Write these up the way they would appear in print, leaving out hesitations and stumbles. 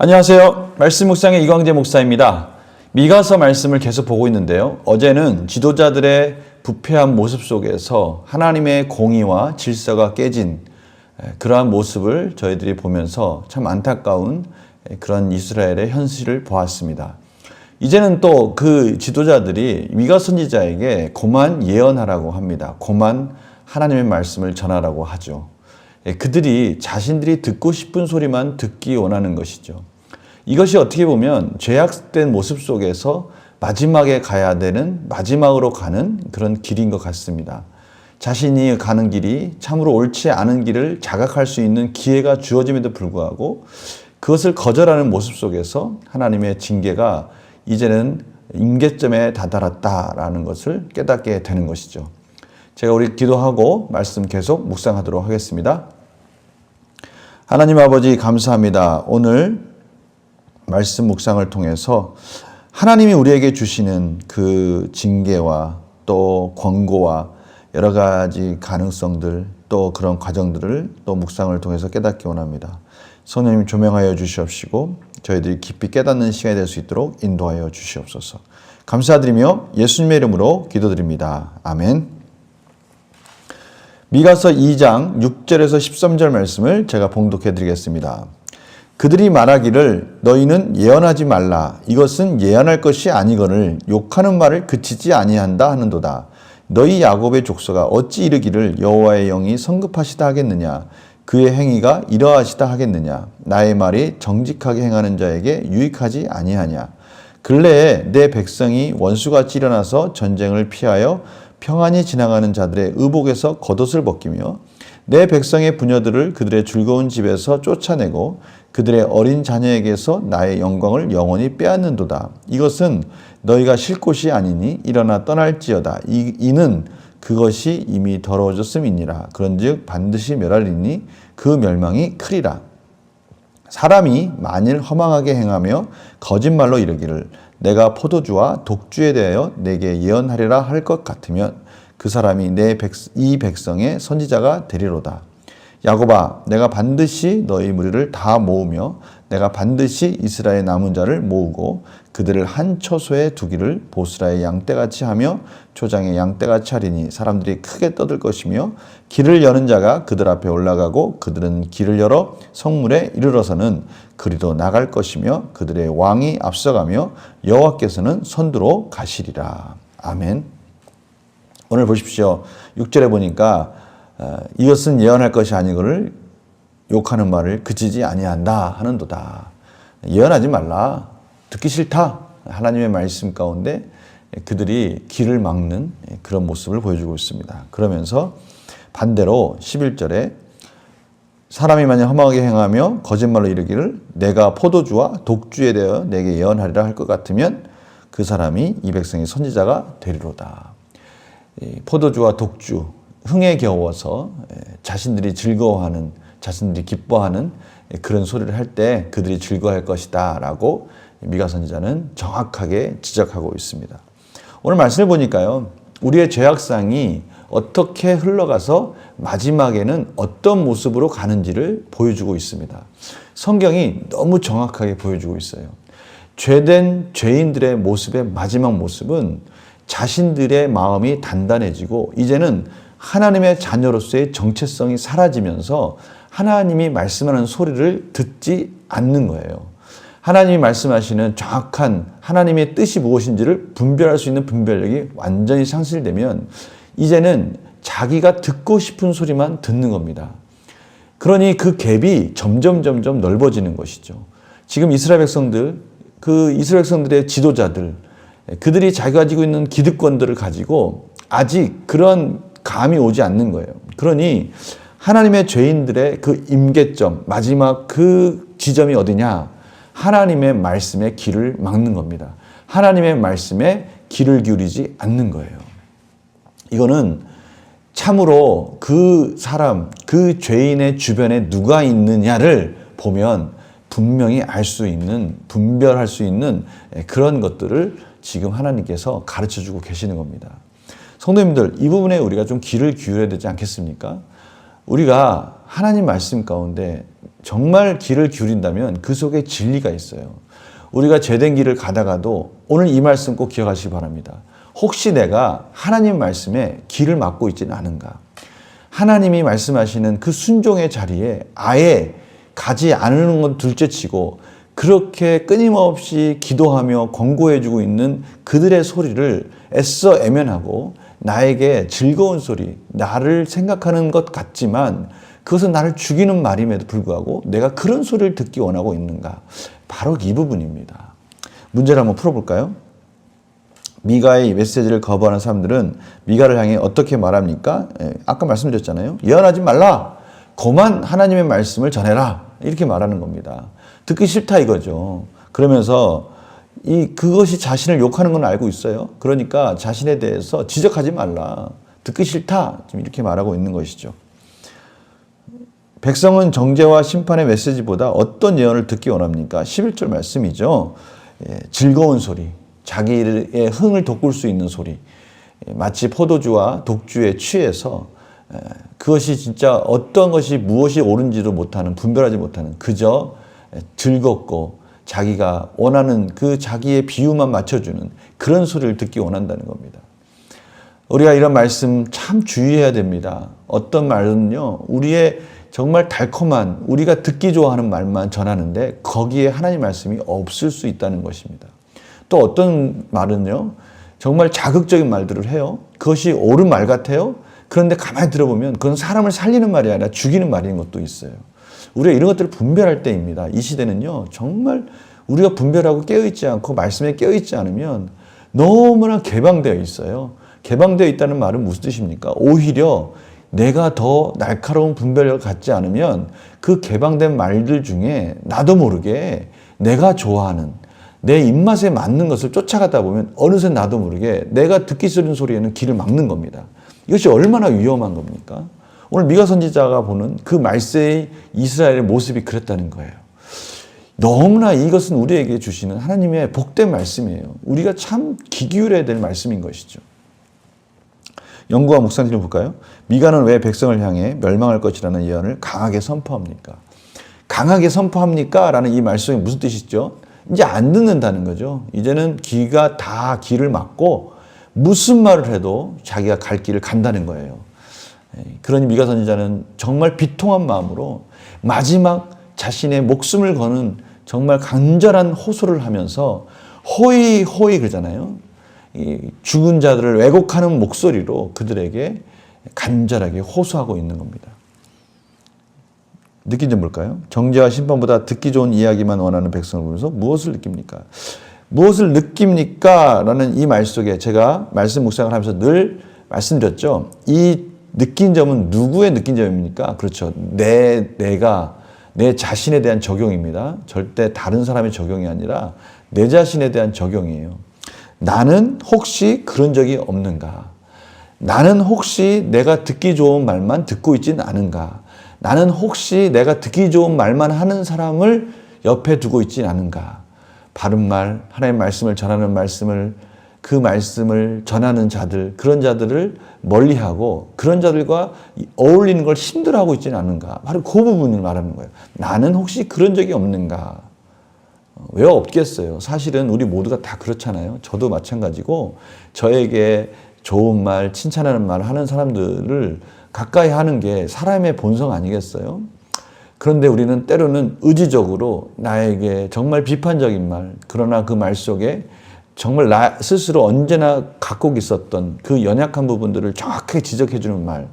안녕하세요. 말씀 묵상의 이광재 목사입니다. 미가서 말씀을 계속 보고 있는데요. 어제는 지도자들의 부패한 모습 속에서 하나님의 공의와 질서가 깨진 그러한 모습을 저희들이 보면서 참 안타까운 그런 이스라엘의 현실을 보았습니다. 이제는 또 그 지도자들이 미가 선지자에게 고만 예언하라고 합니다. 고만 하나님의 말씀을 전하라고 하죠. 그들이 자신들이 듣고 싶은 소리만 듣기 원하는 것이죠. 이것이 어떻게 보면 죄악된 모습 속에서 마지막에 가야 되는, 마지막으로 가는 그런 길인 것 같습니다. 자신이 가는 길이 참으로 옳지 않은 길을 자각할 수 있는 기회가 주어짐에도 불구하고 그것을 거절하는 모습 속에서 하나님의 징계가 이제는 임계점에 다다랐다라는 것을 깨닫게 되는 것이죠. 제가 우리 기도하고 말씀 계속 묵상하도록 하겠습니다. 하나님 아버지 감사합니다. 오늘 말씀 묵상을 통해서 하나님이 우리에게 주시는 그 징계와 또 권고와 여러 가지 가능성들 또 그런 과정들을 또 묵상을 통해서 깨닫기 원합니다. 성령님 조명하여 주시옵시고 저희들이 깊이 깨닫는 시간이 될 수 있도록 인도하여 주시옵소서. 감사드리며 예수님의 이름으로 기도드립니다. 아멘. 미가서 2장 6절에서 13절 말씀을 제가 봉독해 드리겠습니다. 그들이 말하기를 너희는 예언하지 말라. 이것은 예언할 것이 아니거늘 욕하는 말을 그치지 아니한다 하는도다. 너희 야곱의 족속아 어찌 이르기를 여호와의 영이 성급하시다 하겠느냐. 그의 행위가 이러하시다 하겠느냐. 나의 말이 정직하게 행하는 자에게 유익하지 아니하냐. 근래에 내 백성이 원수같이 일어나서 전쟁을 피하여 평안히 지나가는 자들의 의복에서 겉옷을 벗기며 내 백성의 부녀들을 그들의 즐거운 집에서 쫓아내고 그들의 어린 자녀에게서 나의 영광을 영원히 빼앗는도다. 이것은 너희가 쉴 곳이 아니니 일어나 떠날지어다. 이는 그것이 이미 더러워졌음이니라. 그런즉 반드시 멸하리니 그 멸망이 크리라. 사람이 만일 허망하게 행하며 거짓말로 이르기를 내가 포도주와 독주에 대하여 내게 예언하리라 할 것 같으면 그 사람이 이 백성의 선지자가 되리로다. 야곱아, 내가 반드시 너희 무리를 다 모으며 내가 반드시 이스라엘 남은 자를 모으고 그들을 한 처소에 두기를 보스라의 양떼같이 하며 초장의 양떼같이 하리니 사람들이 크게 떠들 것이며 길을 여는 자가 그들 앞에 올라가고 그들은 길을 열어 성문에 이르러서는 그리로 나갈 것이며 그들의 왕이 앞서가며 여호와께서는 선두로 가시리라. 아멘. 오늘 보십시오. 6절에 보니까 이것은 예언할 것이 아니거늘 욕하는 말을 그치지 아니한다 하는도다. 예언하지 말라. 듣기 싫다. 하나님의 말씀 가운데 그들이 길을 막는 그런 모습을 보여주고 있습니다. 그러면서 반대로 11절에 사람이 만약 험하게 행하며 거짓말로 이르기를 내가 포도주와 독주에 대하여 내게 예언하리라 할 것 같으면 그 사람이 이 백성의 선지자가 되리로다. 포도주와 독주, 흥에 겨워서 자신들이 즐거워하는, 자신들이 기뻐하는 그런 소리를 할 때 그들이 즐거워할 것이다 라고 미가 선지자는 정확하게 지적하고 있습니다. 오늘 말씀을 보니까요, 우리의 죄악상이 어떻게 흘러가서 마지막에는 어떤 모습으로 가는지를 보여주고 있습니다. 성경이 너무 정확하게 보여주고 있어요. 죄된 죄인들의 모습의 마지막 모습은 자신들의 마음이 단단해지고 이제는 하나님의 자녀로서의 정체성이 사라지면서 하나님이 말씀하는 소리를 듣지 않는 거예요. 하나님이 말씀하시는 정확한 하나님의 뜻이 무엇인지를 분별할 수 있는 분별력이 완전히 상실되면 이제는 자기가 듣고 싶은 소리만 듣는 겁니다. 그러니 그 갭이 점점 넓어지는 것이죠. 지금 이스라엘 백성들, 그 이스라엘 백성들의 지도자들, 그들이 자기가 가지고 있는 기득권들을 가지고 아직 그런 감이 오지 않는 거예요. 그러니 하나님의 죄인들의 그 임계점, 마지막 그 지점이 어디냐? 하나님의 말씀의 길을 막는 겁니다. 하나님의 말씀에 귀를 기울이지 않는 거예요. 이거는 참으로 그 사람, 그 죄인의 주변에 누가 있느냐를 보면 분명히 알 수 있는, 분별할 수 있는 그런 것들을 지금 하나님께서 가르쳐주고 계시는 겁니다. 성도님들, 이 부분에 우리가 좀 귀를 기울여야 되지 않겠습니까? 우리가 하나님 말씀 가운데 정말 길을 기울인다면 그 속에 진리가 있어요. 우리가 죄된 길을 가다가도 오늘 이 말씀 꼭 기억하시기 바랍니다. 혹시 내가 하나님 말씀에 길을 막고 있지는 않은가? 하나님이 말씀하시는 그 순종의 자리에 아예 가지 않는 건 둘째치고 그렇게 끊임없이 기도하며 권고해주고 있는 그들의 소리를 애써 애면하고 나에게 즐거운 소리, 나를 생각하는 것 같지만 그것은 나를 죽이는 말임에도 불구하고 내가 그런 소리를 듣기 원하고 있는가? 바로 이 부분입니다. 문제를 한번 풀어볼까요? 미가의 메시지를 거부하는 사람들은 미가를 향해 어떻게 말합니까? 아까 말씀드렸잖아요. 예언하지 말라. 고만 하나님의 말씀을 전해라. 이렇게 말하는 겁니다. 듣기 싫다 이거죠. 그러면서 그것이 자신을 욕하는 건 알고 있어요. 그러니까 자신에 대해서 지적하지 말라. 듣기 싫다. 지금 이렇게 말하고 있는 것이죠. 백성은 정죄와 심판의 메시지보다 어떤 예언을 듣기 원합니까? 11절 말씀이죠. 즐거운 소리, 자기의 흥을 돋굴 수 있는 소리, 마치 포도주와 독주에 취해서 그것이 진짜 어떤 것이 무엇이 옳은지도 못하는, 분별하지 못하는, 그저 즐겁고 자기가 원하는 그 자기의 비유만 맞춰주는 그런 소리를 듣기 원한다는 겁니다. 우리가 이런 말씀 참 주의해야 됩니다. 어떤 말은요, 우리의 정말 달콤한 우리가 듣기 좋아하는 말만 전하는데 거기에 하나님 말씀이 없을 수 있다는 것입니다. 또 어떤 말은요, 정말 자극적인 말들을 해요. 그것이 옳은 말 같아요. 그런데 가만히 들어보면 그건 사람을 살리는 말이 아니라 죽이는 말인 것도 있어요. 우리가 이런 것들을 분별할 때입니다. 이 시대는요, 정말 우리가 분별하고 깨어있지 않고 말씀에 깨어있지 않으면 너무나 개방되어 있어요. 개방되어 있다는 말은 무슨 뜻입니까? 오히려 내가 더 날카로운 분별력을 갖지 않으면 그 개방된 말들 중에 나도 모르게 내가 좋아하는 내 입맛에 맞는 것을 쫓아가다 보면 어느새 나도 모르게 내가 듣기 싫은 소리에는 귀를 막는 겁니다. 이것이 얼마나 위험한 겁니까? 오늘 미가 선지자가 보는 그 말세의 이스라엘의 모습이 그랬다는 거예요. 너무나 이것은 우리에게 주시는 하나님의 복된 말씀이에요. 우리가 참 귀 기울여야 될 말씀인 것이죠. 연구와 묵상을 볼까요? 미가는 왜 백성을 향해 멸망할 것이라는 예언을 강하게 선포합니까? 강하게 선포합니까? 라는 이 말씀이 무슨 뜻이죠? 이제 안 듣는다는 거죠. 이제는 귀가 다 귀를 막고 무슨 말을 해도 자기가 갈 길을 간다는 거예요. 그러니 미가 선지자는 정말 비통한 마음으로 마지막 자신의 목숨을 거는 정말 간절한 호소를 하면서 호의 그러잖아요. 이 죽은 자들을 왜곡하는 목소리로 그들에게 간절하게 호소하고 있는 겁니다. 느낀 점 뭘까요? 정죄와 심판보다 듣기 좋은 이야기만 원하는 백성을 보면서 무엇을 느낍니까? 무엇을 느낍니까? 라는 이 말 속에 제가 말씀 묵상을 하면서 늘 말씀드렸죠. 이 느낀 점은 누구의 느낀 점입니까? 그렇죠. 내가 내 자신에 대한 적용입니다. 절대 다른 사람의 적용이 아니라 내 자신에 대한 적용이에요. 나는 혹시 그런 적이 없는가? 나는 혹시 내가 듣기 좋은 말만 듣고 있지는 않은가? 나는 혹시 내가 듣기 좋은 말만 하는 사람을 옆에 두고 있지는 않은가? 바른 말, 하나님의 말씀을 전하는 그 말씀을 전하는 자들, 그런 자들을 멀리하고 그런 자들과 어울리는 걸 힘들어하고 있지는 않은가? 바로 그 부분을 말하는 거예요. 나는 혹시 그런 적이 없는가? 왜 없겠어요? 사실은 우리 모두가 다 그렇잖아요. 저도 마찬가지고 저에게 좋은 말, 칭찬하는 말 하는 사람들을 가까이 하는 게 사람의 본성 아니겠어요? 그런데 우리는 때로는 의지적으로 나에게 정말 비판적인 말, 그러나 그 말 속에 정말 나 스스로 언제나 갖고 있었던 그 연약한 부분들을 정확하게 지적해주는 말,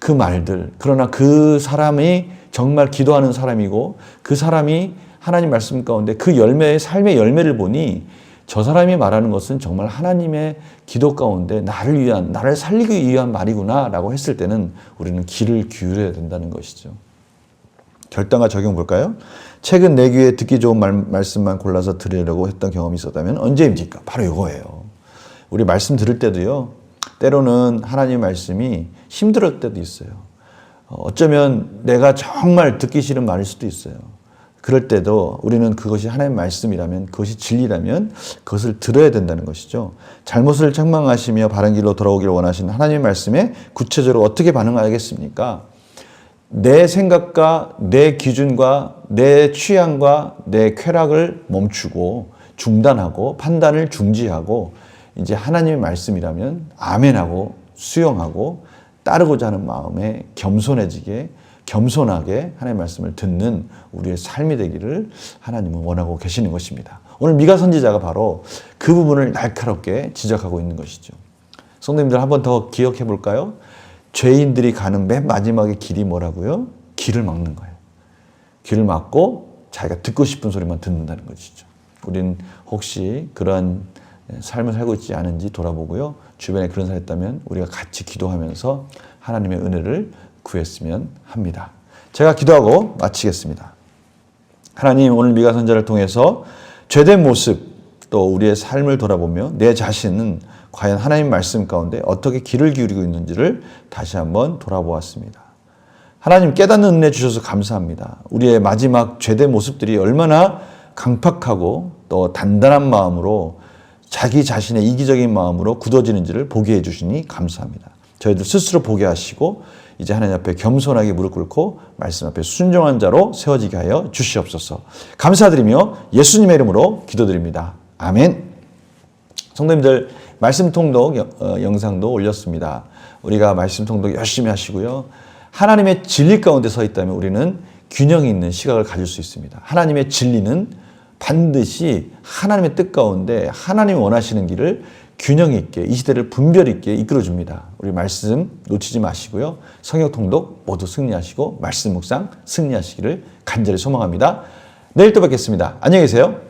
그 말들, 그러나 그 사람이 정말 기도하는 사람이고 그 사람이 하나님 말씀 가운데 그 삶의 열매를 보니 저 사람이 말하는 것은 정말 하나님의 기도 가운데 나를 살리기 위한 말이구나 라고 했을 때는 우리는 귀를 기울여야 된다는 것이죠. 결단과 적용 볼까요? 최근 내 귀에 듣기 좋은 말씀만 골라서 들으려고 했던 경험이 있었다면 언제입니까? 바로 이거예요. 우리 말씀 들을 때도요, 때로는 하나님의 말씀이 힘들 때도 있어요. 어쩌면 내가 정말 듣기 싫은 말일 수도 있어요. 그럴 때도 우리는 그것이 하나님의 말씀이라면, 그것이 진리라면 그것을 들어야 된다는 것이죠. 잘못을 책망하시며 바른 길로 돌아오기를 원하시는 하나님의 말씀에 구체적으로 어떻게 반응하겠습니까? 내 생각과 내 기준과 내 취향과 내 쾌락을 멈추고 중단하고 판단을 중지하고 이제 하나님의 말씀이라면 아멘하고 수용하고 따르고자 하는 마음에 겸손해지게 겸손하게 하나님의 말씀을 듣는 우리의 삶이 되기를 하나님은 원하고 계시는 것입니다. 오늘 미가 선지자가 바로 그 부분을 날카롭게 지적하고 있는 것이죠. 성도님들 한 번 더 기억해 볼까요? 죄인들이 가는 맨 마지막의 길이 뭐라고요? 길을 막는 거예요. 길을 막고 자기가 듣고 싶은 소리만 듣는다는 것이죠. 우리는 혹시 그러한 삶을 살고 있지 않은지 돌아보고요. 주변에 그런 사람이 있다면 우리가 같이 기도하면서 하나님의 은혜를 구했으면 합니다. 제가 기도하고 마치겠습니다. 하나님, 오늘 미가 선지자를 통해서 죄된 모습 또 우리의 삶을 돌아보며 내 자신은 과연 하나님 말씀 가운데 어떻게 귀를 기울이고 있는지를 다시 한번 돌아보았습니다. 하나님 깨닫는 은혜 주셔서 감사합니다. 우리의 마지막 죄된 모습들이 얼마나 강팍하고 또 단단한 마음으로 자기 자신의 이기적인 마음으로 굳어지는지를 보게 해주시니 감사합니다. 저희들 스스로 보게 하시고 이제 하나님 앞에 겸손하게 무릎 꿇고 말씀 앞에 순종한 자로 세워지게 하여 주시옵소서. 감사드리며 예수님의 이름으로 기도드립니다. 아멘. 성도님들 말씀 통독 영상도 올렸습니다. 우리가 말씀 통독 열심히 하시고요. 하나님의 진리 가운데 서 있다면 우리는 균형 있는 시각을 가질 수 있습니다. 하나님의 진리는 반드시 하나님의 뜻 가운데 하나님이 원하시는 길을 균형 있게 이 시대를 분별 있게 이끌어줍니다. 우리 말씀 놓치지 마시고요. 성역 통독 모두 승리하시고 말씀 묵상 승리하시기를 간절히 소망합니다. 내일 또 뵙겠습니다. 안녕히 계세요.